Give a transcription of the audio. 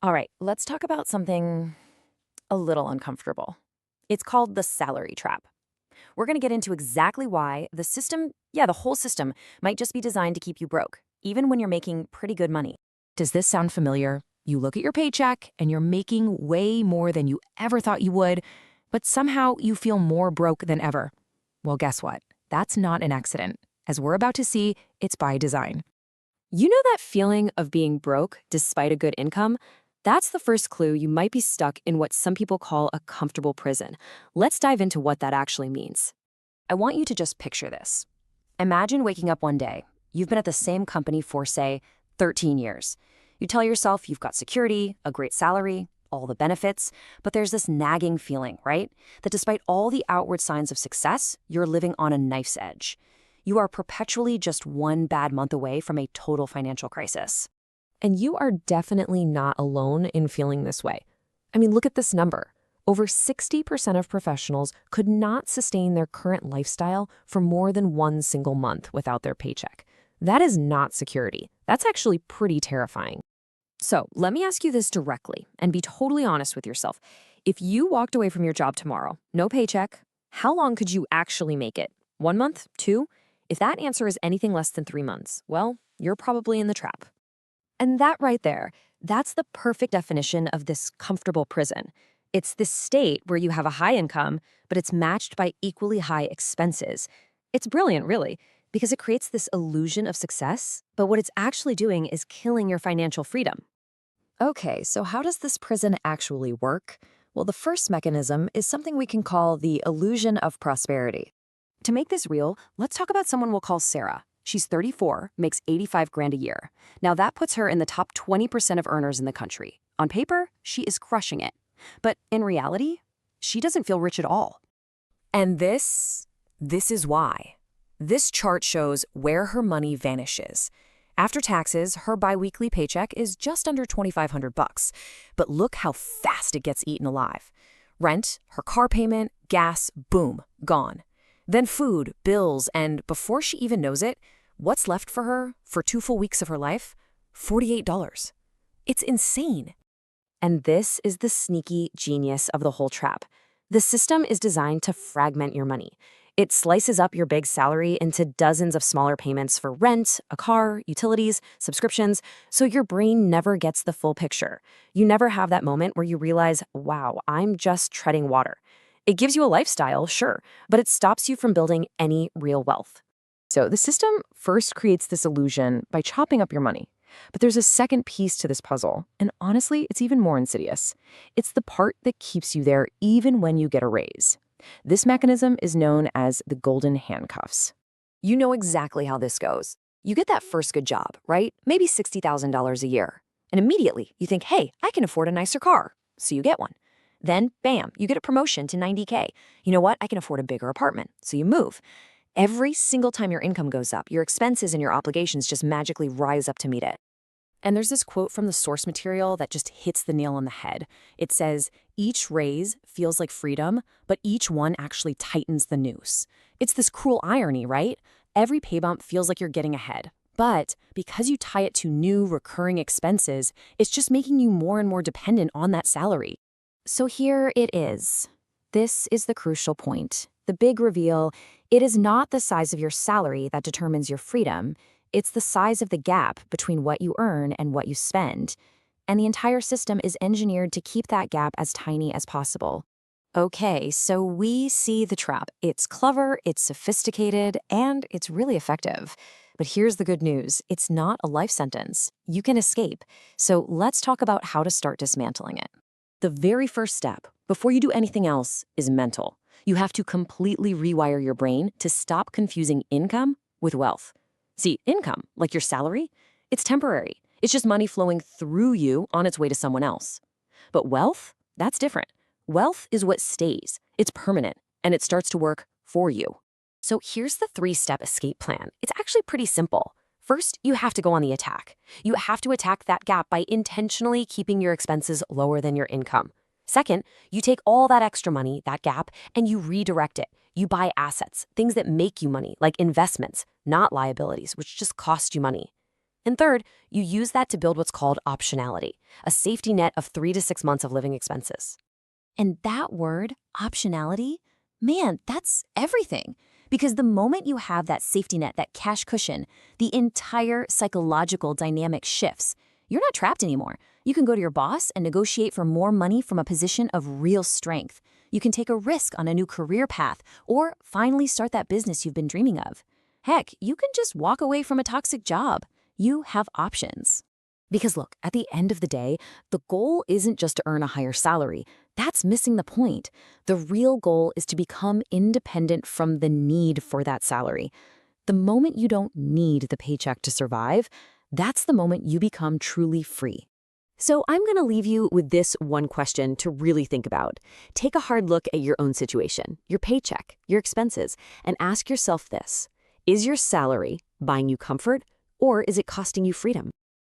All right, let's talk about something a little uncomfortable. It's called the salary trap. We're going to get into exactly why the system, the whole system, might just be designed to keep you broke, even when you're making pretty good money. Does this sound familiar? You look at your paycheck and you're making way more than you ever thought you would, but somehow you feel more broke than ever. Well, guess what? That's not an accident. As we're about to see, it's by design. You know that feeling of being broke despite a good income? That's the first clue you might be stuck in what some people call a comfortable prison. Let's dive into what that actually means. I want you to just picture this. Imagine waking up one day. You've been at the same company for, say, 13 years. You tell yourself you've got security, a great salary, all the benefits, but there's this nagging feeling, right? That despite all the outward signs of success, you're living on a knife's edge. You are perpetually just one bad month away from a total financial crisis. And you are definitely not alone in feeling this way. I mean, look at this number. Over 60% of professionals could not sustain their current lifestyle for more than one single month without their paycheck. That is not security. That's actually pretty terrifying. So let me ask you this directly and be totally honest with yourself. If you walked away from your job tomorrow, no paycheck, how long could you actually make it? 1 month? 2? If that answer is anything less than 3 months, well, you're probably in the trap. And that right there, that's the perfect definition of this comfortable prison. It's this state where you have a high income, but it's matched by equally high expenses. It's brilliant, really, because it creates this illusion of success, but what it's actually doing is killing your financial freedom. Okay, so how does this prison actually work? Well, the first mechanism is something we can call the illusion of prosperity. To make this real, let's talk about someone we'll call Sarah. She's 34, makes 85 grand a year. Now that puts her in the top 20% of earners in the country. On paper, she is crushing it. But in reality, she doesn't feel rich at all. And this is why. This chart shows where her money vanishes. After taxes, her biweekly paycheck is just under 2,500 bucks. But look how fast it gets eaten alive. Rent, her car payment, gas, boom, gone. Then food, bills, and before she even knows it, what's left for her for 2 full weeks of her life? $48. It's insane. And this is the sneaky genius of the whole trap. The system is designed to fragment your money. It slices up your big salary into dozens of smaller payments for rent, a car, utilities, subscriptions, so your brain never gets the full picture. You never have that moment where you realize, wow, I'm just treading water. It gives you a lifestyle, sure, but it stops you from building any real wealth. So the system first creates this illusion by chopping up your money. But there's a second piece to this puzzle, and honestly, it's even more insidious. It's the part that keeps you there even when you get a raise. This mechanism is known as the golden handcuffs. You know exactly how this goes. You get that first good job, right? Maybe $60,000 a year. And immediately you think, hey, I can afford a nicer car. So you get one. Then, bam, you get a promotion to 90K. You know what? I can afford a bigger apartment. So you move. Every single time your income goes up, your expenses and your obligations just magically rise up to meet it. And there's this quote from the source material that just hits the nail on the head. It says, each raise feels like freedom, but each one actually tightens the noose. It's this cruel irony, right? Every pay bump feels like you're getting ahead. But because you tie it to new recurring expenses, it's just making you more and more dependent on that salary. So here it is. This is the crucial point. The big reveal, it is not the size of your salary that determines your freedom. It's the size of the gap between what you earn and what you spend. And the entire system is engineered to keep that gap as tiny as possible. Okay, so we see the trap. It's clever, it's sophisticated, and it's really effective. But here's the good news. It's not a life sentence. You can escape. So let's talk about how to start dismantling it. The very first step, before you do anything else, is mental. You have to completely rewire your brain to stop confusing income with wealth. See, income, like your salary, it's temporary. It's just money flowing through you on its way to someone else. But wealth, that's different. Wealth is what stays. It's permanent, and it starts to work for you. So here's the 3-step escape plan. It's actually pretty simple. First, you have to go on the attack. You have to attack that gap by intentionally keeping your expenses lower than your income. Second, you take all that extra money, that gap, and you redirect it. You buy assets, things that make you money, like investments, not liabilities, which just cost you money. And third, you use that to build what's called optionality, a safety net of 3 to 6 months of living expenses. And that word, optionality, man, that's everything. Because the moment you have that safety net, that cash cushion, the entire psychological dynamic shifts. You're not trapped anymore. You can go to your boss and negotiate for more money from a position of real strength. You can take a risk on a new career path or finally start that business you've been dreaming of. Heck, you can just walk away from a toxic job. You have options. Because look, at the end of the day, the goal isn't just to earn a higher salary. That's missing the point. The real goal is to become independent from the need for that salary. The moment you don't need the paycheck to survive, that's the moment you become truly free. So I'm going to leave you with this one question to really think about. Take a hard look at your own situation, your paycheck, your expenses, and ask yourself this. Is your salary buying you comfort, or is it costing you freedom?